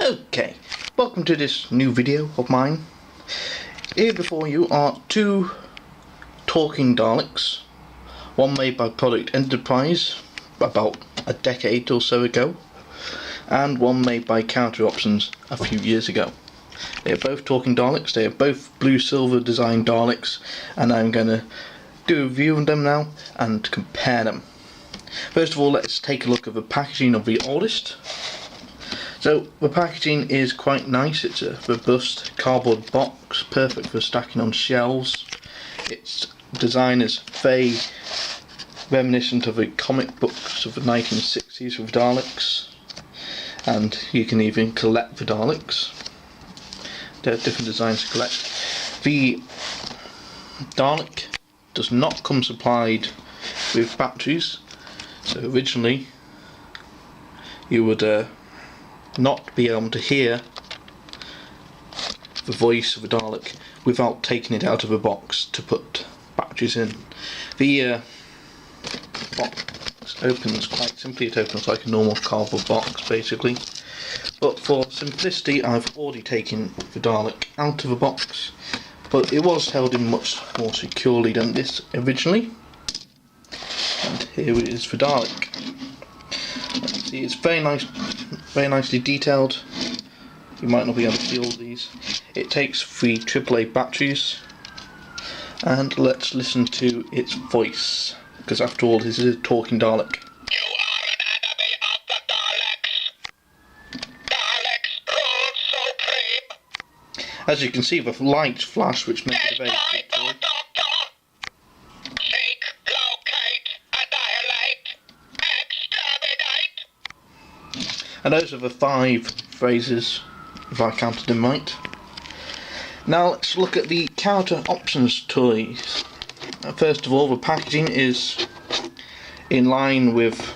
Okay, welcome to this new video of mine. Here before you are two talking Daleks, one made by Project Enterprise about a decade or so ago, and one made by Counter Options a few years ago. They are both talking Daleks, they are both blue-silver design Daleks, and I'm going to do a review of them now and compare them. First of all, let's take a look at the packaging of the oldest. So the packaging is quite nice. It's a robust cardboard box, perfect for stacking on shelves. Its design is very reminiscent of the comic books of the 1960s with Daleks, and you can even collect the Daleks. There are different designs to collect. The Dalek does not come supplied with batteries, so originally you would not be able to hear the voice of the Dalek without taking it out of a box to put batteries in. The box opens quite simply. It opens like a normal cardboard box basically, but for simplicity I've already taken the Dalek out of the box, but it was held in much more securely than this originally. And here it is for Dalek. Let's see, it's very nice, very nicely detailed. You might not be able to see all these. It takes 3 AAA batteries, and let's listen to its voice, because after all this is a talking Dalek. You are an enemy of the Daleks. Daleks rule supreme. As you can see, the lights flash, which makes it a very good toy. Seek, locate, annihilate, exterminate. And those are the 5 phrases, if I counted them right. Now let's look at the Counter Options toys. First of all, the packaging is in line with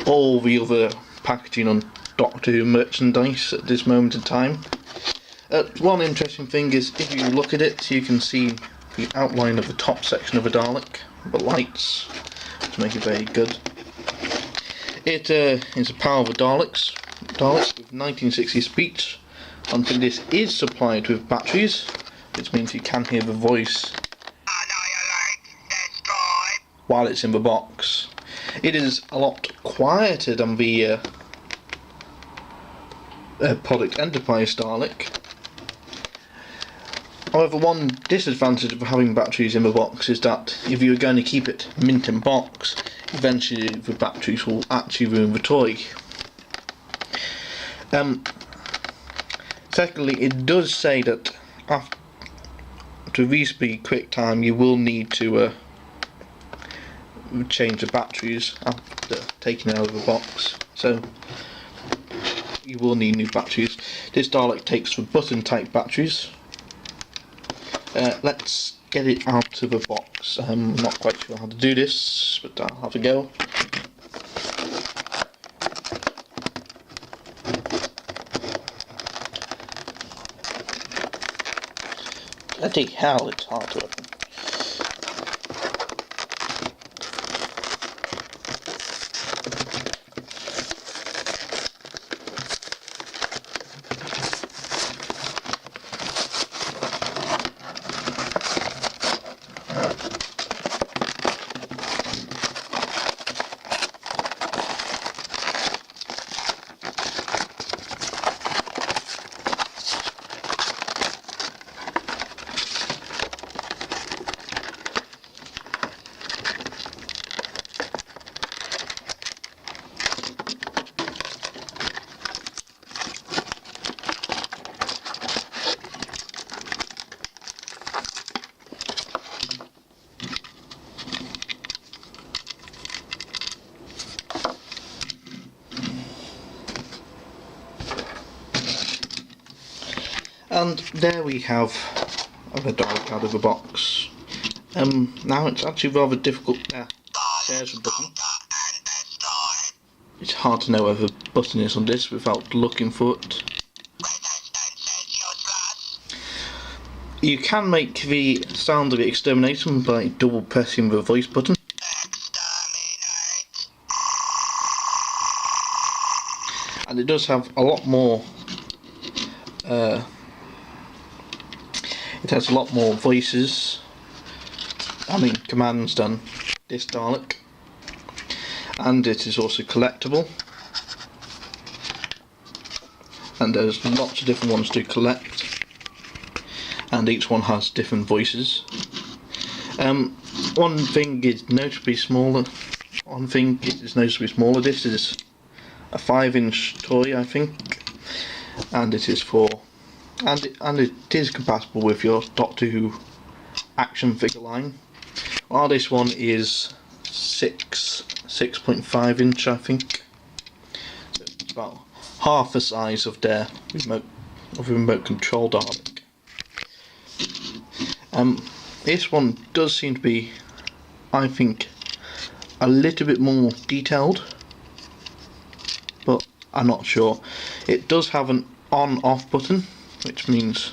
all the other packaging on Doctor Who merchandise at this moment in time. One interesting thing is, if you look at it, you can see the outline of the top section of a Dalek, the lights, to make it very good. It is a Power of the Daleks with 1960 speech. Until this is supplied with batteries, which means you can hear the voice Annihilate, destroy. while it's in the box. It is a lot quieter than the Project Enterprise Dalek. However, one disadvantage of having batteries in the box is that if you're going to keep it mint in box, eventually the batteries will actually ruin the toy. Secondly, it does say that after a reasonably quick time you will need to change the batteries after taking it out of the box, so you will need new batteries. This Dalek takes the button type batteries. Let's get it out of the box. I'm not quite sure how to do this, but I'll have a go. Bloody hell, it's hard to open. And there we have the Dalek out of the box. Now it's actually rather difficult. There's a button. It's hard to know where the button is on this without looking for it. You can make the sound of the extermination by double pressing the voice button. and it does have a lot more. It has a lot more voices. Commands than this Dalek, and it is also collectible. And there's lots of different ones to collect, and each one has different voices. One thing is noticeably smaller. This is a 5-inch toy, I think, and it is it is compatible with your Doctor Who action figure line. While this one is 6.5 inch, I think. So it's about half the size of their remote control Dalek. This one does seem to be, I think, a little bit more detailed, but I'm not sure. It does have an on-off button, which means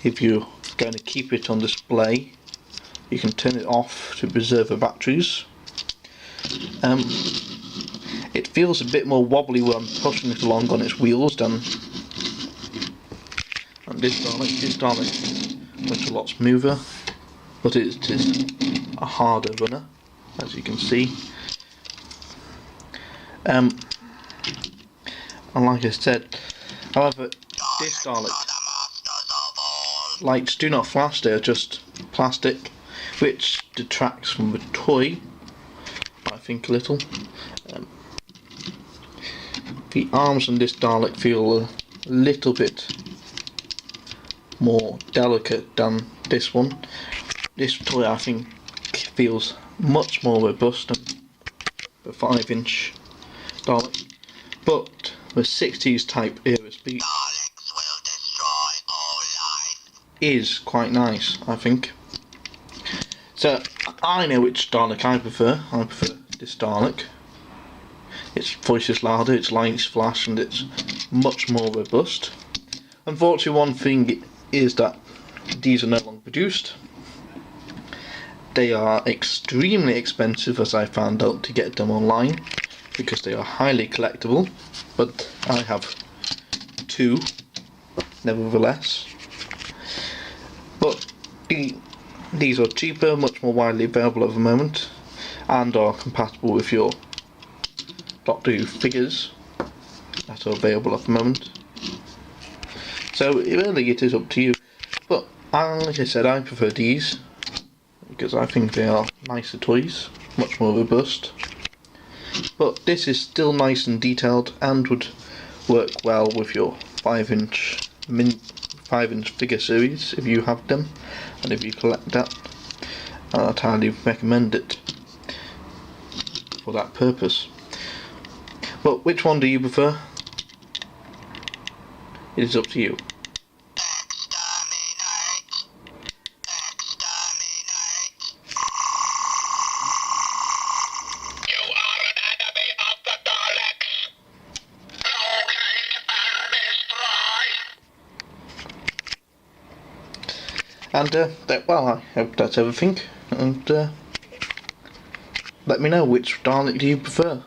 if you're going to keep it on display, you can turn it off to preserve the batteries. It feels a bit more wobbly when I'm pushing it along on its wheels than this Dalek. This Dalek looks a lot smoother, but it is a harder runner, as you can see. And like I said, however, this Dalek lights do not flash, they are just plastic, which detracts from the toy, I think, a little. The arms on this Dalek feel a little bit more delicate than this one. This toy, I think, feels much more robust than the 5-inch Dalek, but the 60s type era speed is quite nice, I think. So I know which Dalek I prefer. I prefer this Dalek. Its voice is louder, its lights flash, and it's much more robust. Unfortunately, one thing is that these are no longer produced. They are extremely expensive, as I found out, to get them online, because they are highly collectible, but I have 2 nevertheless. But these are cheaper, much more widely available at the moment, and are compatible with your Doctor Who figures that are available at the moment. So really it is up to you, but like I said, I prefer these because I think they are nicer toys, much more robust. But this is still nice and detailed and would work well with your 5-inch figure series if you have them, and if you collect that, I'd highly recommend it for that purpose. But which one do you prefer? It is up to you. And well, I hope that's everything, and let me know which Dalek do you prefer.